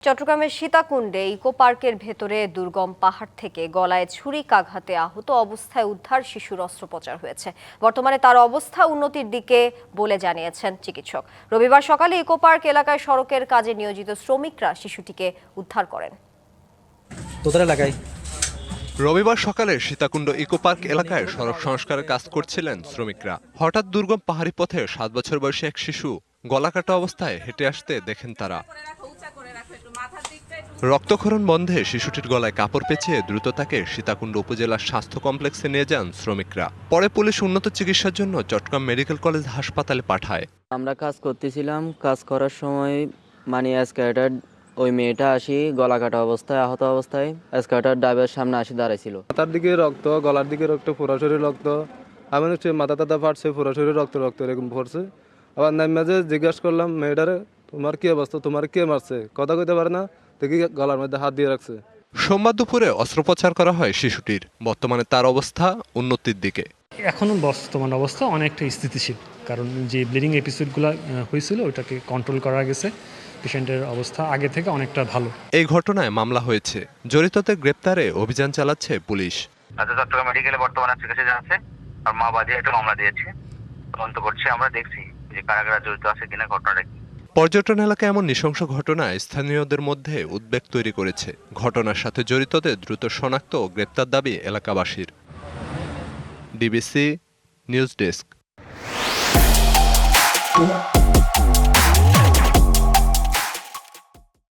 চট্টগ্রামের সীতাকুণ্ডে ইকো পার্কের ভেতরে দুর্গম পাহাড় থেকে গলায় ছুরিকাঘাতে আহত অবস্থায় উদ্ধার শিশুর অস্ত্রোপচার হয়েছে। বর্তমানে তার অবস্থা উন্নতির দিকে বলে জানিয়েছেন চিকিৎসক। রবিবার সকালে ইকো পার্ক এলাকায় সড়কের কাজে নিয়োজিত শ্রমিকরা শিশুটিকে উদ্ধার করেন। রবিবার সকালে সীতাকুণ্ড ইকো পার্ক এলাকায় সড়ক সংস্কারের কাজ করছিলেন শ্রমিকরা। হঠাৎ দুর্গম পাহাড়ি পথে 7 বছর বয়সী এক শিশু গলাকাটা অবস্থায় হেঁটে আসতে দেখেন তারা। রক্তক্ষরণ বন্ধে শিশুটির গলায় কাপড় পেঁচিয়ে দ্রুত তাকে সীতাকুণ্ড উপজেলার স্বাস্থ্য কমপ্লেক্সে নিয়ে যান শ্রমিকরা। পরে পুলিশ উন্নত চিকিৎসার জন্য চট্টগ্রাম মেডিকেল কলেজ হাসপাতালে পাঠায়। আমরা কাজ করতেছিলাম, কাজ করার সময় এসকেলেটর ওই মেয়েটা আসি গলা কাটা অবস্থায়, আহত অবস্থায় এসকেলেটর ড্রাইভারের সামনে আসি দাঁড়াইছিল। মাথার দিকে রক্ত, গলার দিকে রক্ত, পুরো শরীরে রক্ত। আমি হচ্ছে মাথা টাথা ফাটছে, পুরো শরীরে রক্ত রক্ত এরকম পড়ছে। আবার নাইমাজে জিজ্ঞাসা করলাম মেয়েটারে, তোমার কি অবস্থা, তোমার কে মারছে? কথা কইতে পারে না, দেখি গলার মধ্যে হাত দিয়ে রাখছে। সোমবার দুপুরে অস্ত্রোপচার করা হয় শিশুটির। বর্তমানে তার অবস্থা উন্নতির দিকে। এখনও বর্তমান অবস্থা অনেকটা স্থিতিশীল, কারণ যে ব্লিডিং এপিসোডগুলো হয়েছিল ওইটাকে কন্ট্রোল করা গেছে। পেশেন্টের অবস্থা আগে থেকে অনেকটা ভালো। এই ঘটনায় মামলা হয়েছে, জড়িতদের গ্রেপ্তারে অভিযান চালাচ্ছে পুলিশ। চট্টগ্রাম মেডিকেলে বর্তমানে চিকিৎসা জানাচ্ছে আর মা বাদী একটা মামলা দিয়েছে, তদন্ত করছে। আমরা দেখছি যে কারা কারা জড়িত আছে কিনা ঘটনাটা কি। পর্যটন এলাকায় এমন নৃশংস ঘটনা স্থানীয়দের মধ্যে উদ্বেগ তৈরি করেছে। ঘটনার সাথে জড়িতদের দ্রুত শনাক্ত ও গ্রেপ্তার দাবি এলাকাবাসীর। DBC news desk.